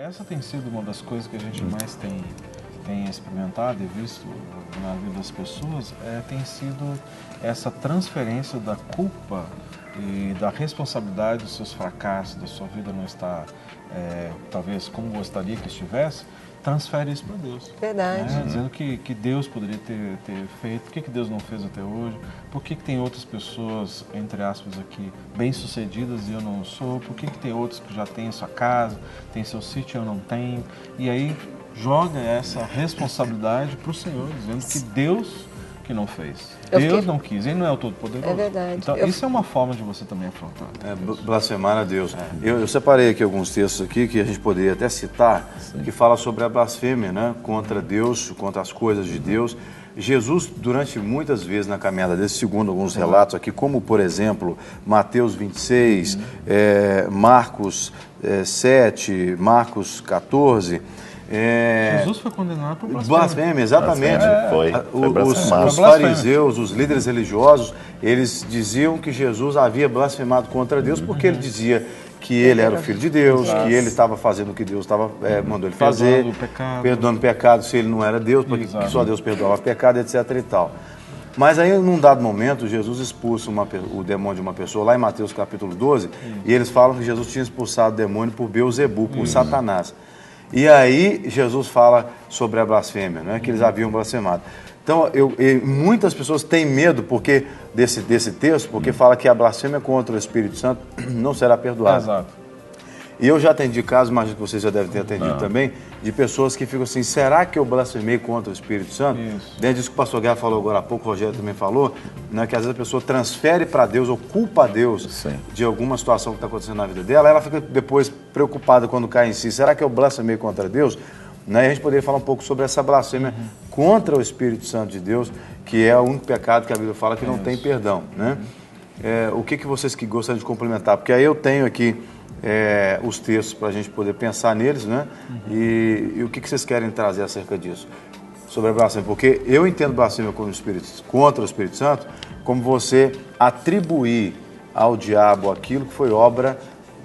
Essa tem sido uma das coisas que a gente mais tem experimentado e visto na vida das pessoas, tem sido essa transferência da culpa e da responsabilidade dos seus fracassos, da sua vida não estar, talvez, como gostaria que estivesse, transfere isso para Deus. Verdade. Dizendo que Deus poderia ter feito, por que Deus não fez até hoje, por que tem outras pessoas, entre aspas aqui, bem-sucedidas e eu não sou, por que tem outros que já têm sua casa, têm seu sítio e eu não tenho, e aí joga essa responsabilidade para o Senhor, dizendo que Deus que não fez. Deus não quis, Ele não é o Todo-Poderoso. É verdade. Então, isso é uma forma de você também afrontar. Blasfemar a Deus. Eu separei aqui alguns textos aqui que a gente poderia até citar, que fala sobre a blasfêmia, né? Contra Deus, contra as coisas de Deus. Jesus, durante muitas vezes na caminhada dele, segundo alguns relatos aqui, como, por exemplo, Mateus 26, Marcos 7, Marcos 14... Jesus foi condenado por blasfêmia, exatamente. Os fariseus, os líderes religiosos, eles diziam que Jesus havia blasfemado contra Deus porque ele dizia que ele era o Filho de Deus, que ele estava fazendo o que Deus mandou ele fazer, perdoando o pecado se ele não era Deus, porque só Deus perdoava o pecado, etc. e tal. Mas aí, num dado momento, Jesus expulsa o demônio de uma pessoa, lá em Mateus capítulo 12, e eles falam que Jesus tinha expulsado o demônio por Beelzebu, por Satanás. E aí Jesus fala sobre a blasfêmia, né, que eles haviam blasfemado. Então, muitas pessoas têm medo porque desse texto, porque fala que a blasfêmia contra o Espírito Santo não será perdoada. Exato. E eu já atendi casos, imagino que vocês já devem ter atendido também, de pessoas que ficam assim, será que eu blasfemei contra o Espírito Santo? Isso. Dentro disso que o pastor Guerra falou agora há pouco, o Rogério também falou, né, que às vezes a pessoa transfere para Deus ou culpa a Deus de alguma situação que está acontecendo na vida dela, ela fica depois preocupada quando cai em si, será que eu blasfemei contra Deus? Né? E a gente poderia falar um pouco sobre essa blasfêmia contra o Espírito Santo de Deus, que é o único pecado que a Bíblia fala que não tem perdão. Né? O que vocês que gostam de complementar? Porque aí eu tenho aqui os textos para a gente poder pensar neles, né? E o que vocês querem trazer acerca disso? Sobre a blasfêmia, porque eu entendo blasfêmia contra o Espírito Santo como você atribuir ao diabo aquilo que foi obra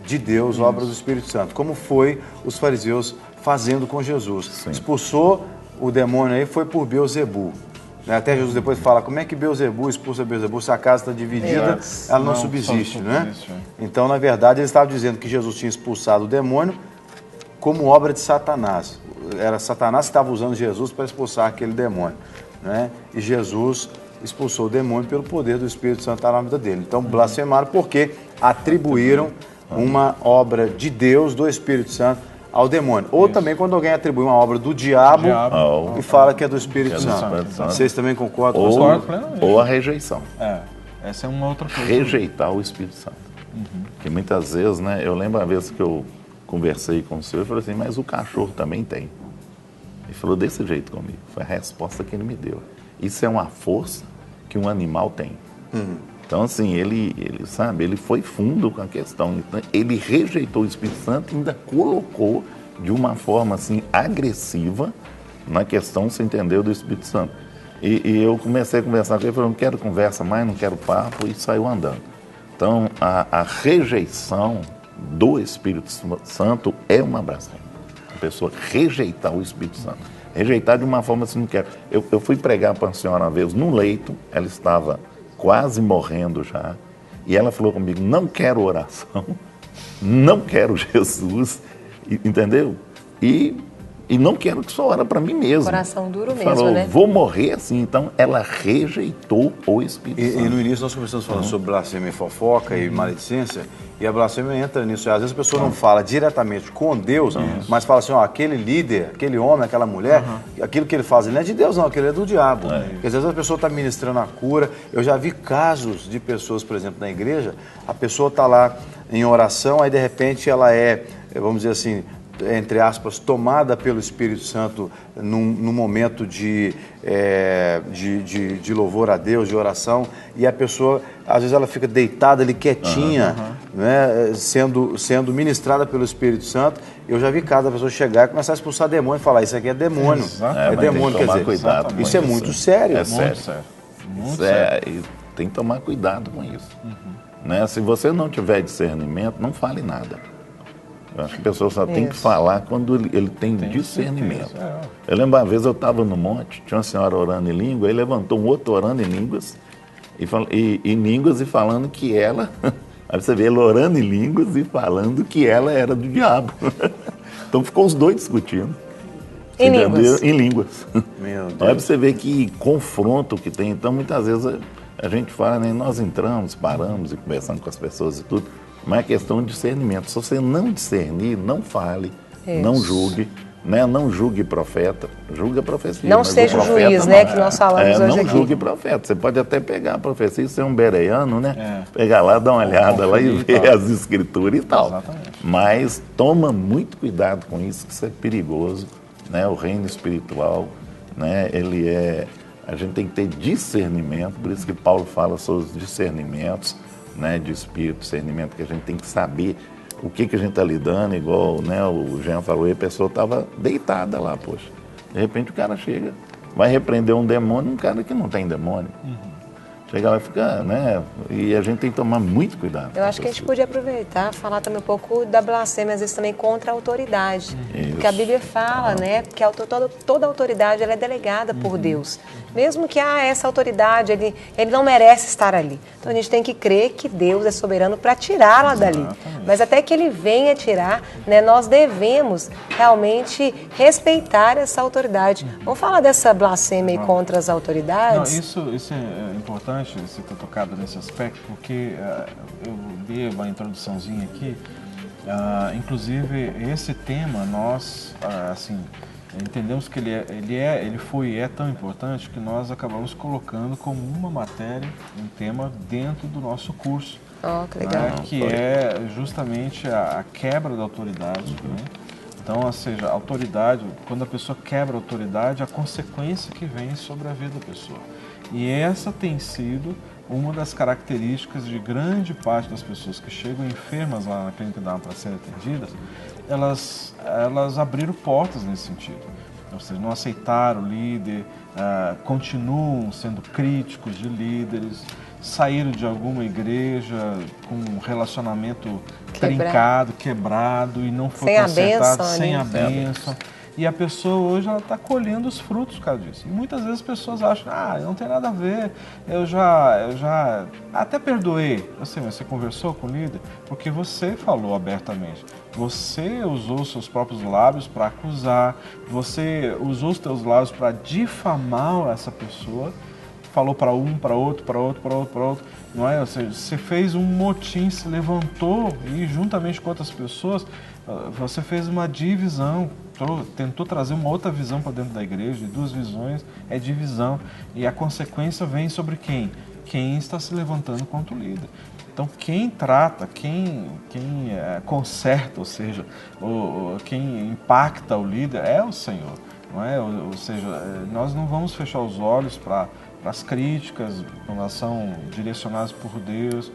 de Deus, obra do Espírito Santo, como foi os fariseus fazendo com Jesus. Expulsou o demônio aí, foi por Beelzebu. Até Jesus depois fala, como é que Beelzebu expulsa Beelzebu? Se a casa está dividida, ela não subsiste, né? Então, na verdade, eles estavam dizendo que Jesus tinha expulsado o demônio como obra de Satanás. Era Satanás que estava usando Jesus para expulsar aquele demônio, né? E Jesus expulsou o demônio pelo poder do Espírito Santo na vida dele. Então, blasfemaram porque atribuíram uma obra de Deus, do Espírito Santo, ao demônio. Ou também quando alguém atribui uma obra do diabo e fala que é do Espírito Santo. Vocês também concordam com isso? Ou a rejeição. Essa é uma outra coisa. Rejeitar o Espírito Santo. Porque muitas vezes, né, eu lembro uma vez que eu conversei com o senhor e falei assim, mas o cachorro também tem. Ele falou desse jeito comigo. Foi a resposta que ele me deu. Isso é uma força que um animal tem. Então, assim, ele sabe, ele foi fundo com a questão. Então, ele rejeitou o Espírito Santo e ainda colocou de uma forma, assim, agressiva na questão, você entendeu, do Espírito Santo. E eu comecei a conversar com ele, falei, não quero conversa mais, não quero papo, e saiu andando. Então, a rejeição do Espírito Santo é uma blasfêmia. A pessoa rejeitar o Espírito Santo. Rejeitar de uma forma assim, não quero. Eu fui pregar para uma senhora uma vez no leito, ela estava quase morrendo já, e ela falou comigo, não quero oração, não quero Jesus, entendeu? E não quero que só ore para mim mesmo. Coração duro mesmo, falou, né? vou morrer assim. Então, ela rejeitou o Espírito Santo. E no início nós começamos falando sobre blasfêmia e fofoca e maledicência, e a blasfêmia entra nisso. Às vezes a pessoa não fala diretamente com Deus, mas fala assim, ó, aquele líder, aquele homem, aquela mulher, aquilo que ele faz, ele não é de Deus não, aquilo é do diabo. Porque às vezes a pessoa está ministrando a cura. Eu já vi casos de pessoas, por exemplo, na igreja, a pessoa está lá em oração, aí de repente ela vamos dizer assim, entre aspas, tomada pelo Espírito Santo num momento de louvor a Deus, de oração, e a pessoa, às vezes ela fica deitada ali quietinha, né, sendo ministrada pelo Espírito Santo. Eu já vi cada pessoa chegar e começar a expulsar demônio e falar, isso aqui é demônio. É demônio, quer dizer, cuidado isso é muito sério. É sério. Muito sério. E tem que tomar cuidado com isso. Né? Se você não tiver discernimento, não fale nada. Eu acho que a pessoa só tem que falar quando ele tem discernimento. Eu lembro uma vez eu estava no monte, tinha uma senhora orando em língua, aí levantou um outro orando em línguas, e falando que ela... Aí você vê ele orando em línguas e falando que ela era do diabo. Então ficou os dois discutindo. Em línguas? Em línguas. Meu Deus. Olha pra você ver que confronto que tem. Então, muitas vezes a gente fala, né? Nós entramos, paramos e conversamos com as pessoas e tudo, mas é questão de discernimento. Se você não discernir, não fale, não julgue. Né? Não julgue profeta, julgue a profecia. Não seja o juiz, né, que nós falamos hoje não aqui. Não julgue profeta. Você pode até pegar a profecia e ser um bereano, né? Pegar lá, dar uma olhada lá e ver as escrituras e tal. Exatamente. Mas toma muito cuidado com isso, que isso é perigoso, né? O reino espiritual, né? A gente tem que ter discernimento, por isso que Paulo fala sobre os discernimentos, né? De espírito, discernimento, que a gente tem que saber o que a gente está lidando, igual, né, o Jean falou, e a pessoa estava deitada lá, poxa. De repente o cara chega, vai repreender um demônio, um cara que não tem demônio. Chega lá e fica, né, e a gente tem que tomar muito cuidado. Eu acho que a gente podia aproveitar, falar também um pouco da blasfêmia, às vezes também contra a autoridade. Isso. Porque a Bíblia fala, né, que toda autoridade ela é delegada por Deus. Mesmo que essa autoridade, ele não merece estar ali. Então a gente tem que crer que Deus é soberano para tirá-la dali. Mas até que ele venha tirar, né, nós devemos realmente respeitar essa autoridade. Vamos falar dessa blasfêmia aí contra as autoridades? Não, isso é importante você ter tocado nesse aspecto, porque eu dei uma introduçãozinha aqui. Inclusive, esse tema, nós, assim, entendemos que ele foi e é tão importante que nós acabamos colocando como uma matéria, um tema dentro do nosso curso. Que legal. Que é justamente a quebra da autoridade, né? Então, ou seja, a autoridade, quando a pessoa quebra a autoridade, a consequência que vem sobre a vida da pessoa. E essa tem sido uma das características de grande parte das pessoas que chegam enfermas lá na clínica da alma para serem atendidas, elas abriram portas nesse sentido. Ou seja, não aceitaram o líder, continuam sendo críticos de líderes, saíram de alguma igreja com um relacionamento trincado, quebrado e não foi consertado, sem a bênção. E a pessoa hoje está colhendo os frutos por causa disso. E muitas vezes as pessoas acham, não tem nada a ver, eu já até perdoei. Assim, você conversou com o líder porque você falou abertamente. Você usou os seus próprios lábios para acusar, você usou os seus lábios para difamar essa pessoa, falou para um, para outro, não é? Ou seja, você fez um motim, se levantou e juntamente com outras pessoas, você fez uma divisão, tentou trazer uma outra visão para dentro da igreja, e duas visões é divisão. E a consequência vem sobre quem? Quem está se levantando contra o líder. Então, quem trata, quem conserta, ou seja, quem impacta o líder é o Senhor. Não é? Ou seja, nós não vamos fechar os olhos para as críticas, quando elas são direcionadas por Deus.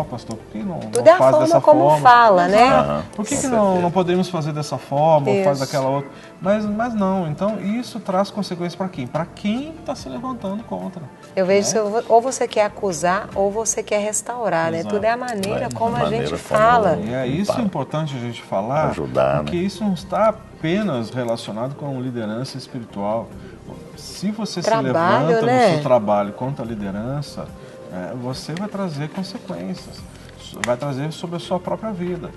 Pastor, por que não Tudo não é a faz forma dessa como forma? fala, né? Por que não podemos fazer dessa forma, ou faz daquela outra? Mas não, então isso traz consequências para quem? Para quem está se levantando contra. Eu vejo ou você quer acusar ou você quer restaurar, né? Tudo é a maneira como a gente fala. E é isso importante a gente falar, ajudar, porque isso não está apenas relacionado com liderança espiritual. Se você se levanta no seu trabalho contra a liderança, você vai trazer consequências, vai trazer sobre a sua própria vida.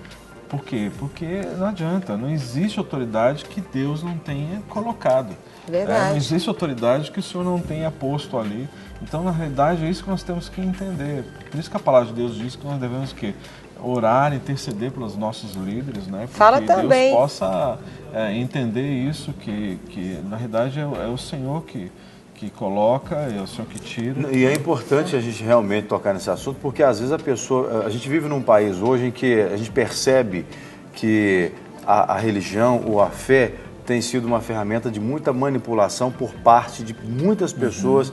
Por quê? Porque não adianta, não existe autoridade que Deus não tenha colocado. Verdade. Não existe autoridade que o Senhor não tenha posto ali. Então, na realidade, é isso que nós temos que entender. Por isso que a palavra de Deus diz que nós devemos orar, interceder pelos nossos líderes, né? Fala também. Deus possa entender isso, que na realidade é o Senhor que coloca, é o Senhor que tira. E é importante a gente realmente tocar nesse assunto, porque às vezes a gente vive num país hoje em que a gente percebe que a religião ou a fé tem sido uma ferramenta de muita manipulação por parte de muitas pessoas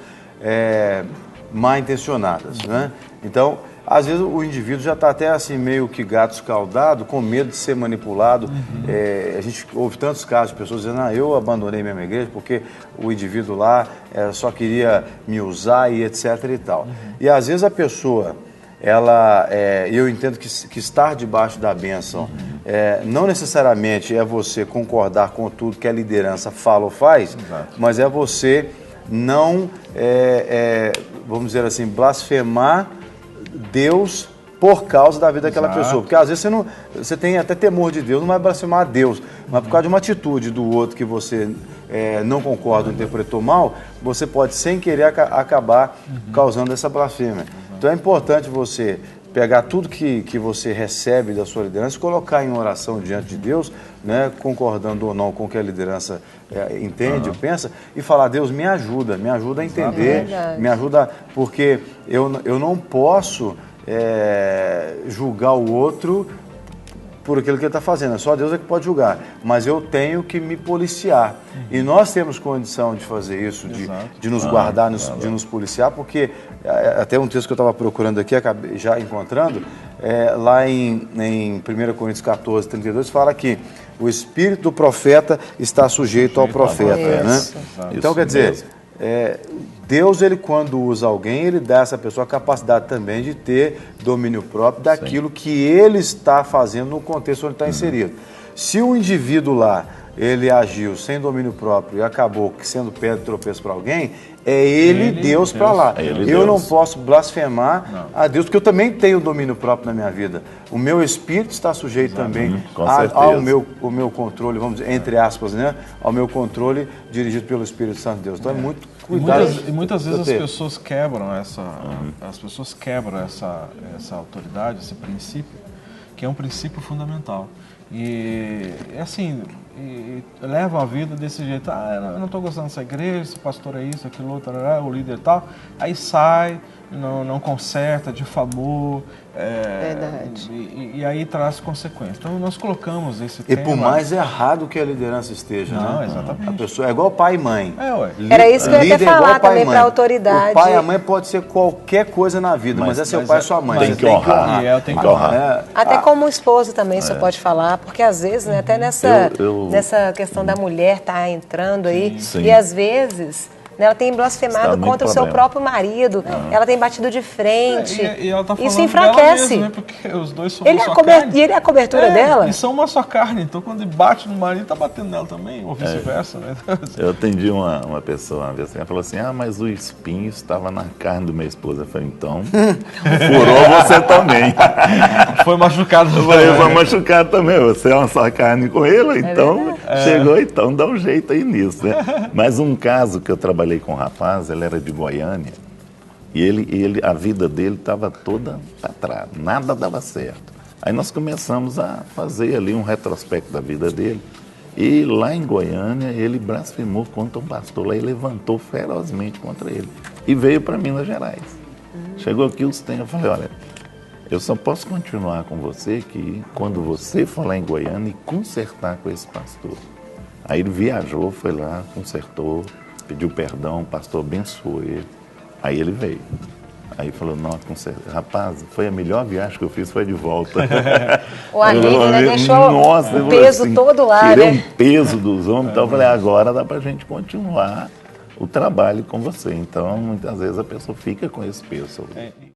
mal intencionadas, né? Então, às vezes o indivíduo já está até assim meio que gato escaldado, com medo de ser manipulado. A gente ouve tantos casos de pessoas dizendo, eu abandonei minha igreja porque o indivíduo lá só queria me usar e etc e tal. E às vezes a pessoa eu entendo que estar debaixo da bênção não necessariamente é você concordar com tudo que a liderança fala ou faz, mas é você não, vamos dizer assim, blasfemar Deus por causa da vida daquela pessoa. Porque às vezes você tem até temor de Deus, não vai blasfemar a Deus, mas por causa de uma atitude do outro que você não concorda ou interpretou mal, você pode sem querer acabar causando essa blasfêmia. Então é importante você pegar tudo que você recebe da sua liderança e colocar em oração diante de Deus, né, concordando ou não com o que a liderança entende, pensa, e falar: Deus, me ajuda a entender, me ajuda, porque eu não posso julgar o outro por aquilo que ele está fazendo, é só Deus é que pode julgar, mas eu tenho que me policiar, e nós temos condição de fazer isso, de nos guardar, de nos policiar, porque até um texto que eu estava procurando aqui, acabei já encontrando, lá em 1 Coríntios 14, 32, fala que o espírito do profeta está sujeito ao profeta, né? Então, quer dizer, Deus, ele quando usa alguém, ele dá a essa pessoa a capacidade também de ter domínio próprio daquilo que ele está fazendo no contexto onde está inserido. Se o indivíduo lá, ele agiu sem domínio próprio e acabou sendo pedra de tropeço para alguém, é ele Deus para lá. Eu não posso blasfemar a Deus, porque eu também tenho domínio próprio na minha vida. O meu espírito está sujeito também ao meu controle, vamos dizer, entre aspas, né? Ao meu controle dirigido pelo Espírito Santo de Deus. Então é muito cuidado. E muitas vezes as pessoas quebram essa autoridade, esse princípio, que é um princípio fundamental. E assim, levam a vida desse jeito: eu não estou gostando dessa igreja, esse pastor é isso, aquilo outro, o líder e tal. Aí sai, não conserta, difamou. Verdade. E aí traz consequências. Então nós colocamos esse tema. E por mais errado que a liderança esteja, né? Exatamente. A pessoa é igual pai e mãe. Era isso que eu ia até falar também para a autoridade. O pai e a mãe pode ser qualquer coisa na vida, mas é seu pai e sua mãe. Tem que honrar. Tem que honrar. Até como esposo também você pode falar, porque às vezes, né, até nessa questão da mulher tá entrando aí, e às vezes ela tem blasfemado contra o seu próprio marido, ela tem batido de frente. E ela tá falando isso enfraquece. Mesmo, né? Porque os dois são uma só carne. E ele é a cobertura dela? E são uma só carne, então quando ele bate no marido, tá batendo nela também, ou vice-versa, né? Eu atendi uma pessoa uma vez que ela falou assim: mas o espinho estava na carne do meu esposo. Eu falei: então, furou você também. Foi machucado. Eu falei: foi machucado também, você é uma só carne com ele, então chegou, então dá um jeito aí nisso, né? Mas um caso que eu trabalhei com um rapaz, ele era de Goiânia, e a vida dele estava toda para trás, nada dava certo. Aí nós começamos a fazer ali um retrospecto da vida dele, e lá em Goiânia ele blasfemou contra um pastor lá e levantou ferozmente contra ele, e veio para Minas Gerais. Chegou aqui os tempos, eu falei: olha, eu só posso continuar com você quando você for lá em Goiânia e consertar com esse pastor. Aí ele viajou, foi lá, consertou, pediu perdão, o pastor abençoou ele. Aí ele veio. Aí falou: não, rapaz, foi a melhor viagem que eu fiz, foi de volta. O alívio, né? Deixou o peso assim, todo lá, tirei né? um peso dos homens, então eu falei: agora dá pra gente continuar o trabalho com você. Então, muitas vezes a pessoa fica com esse peso.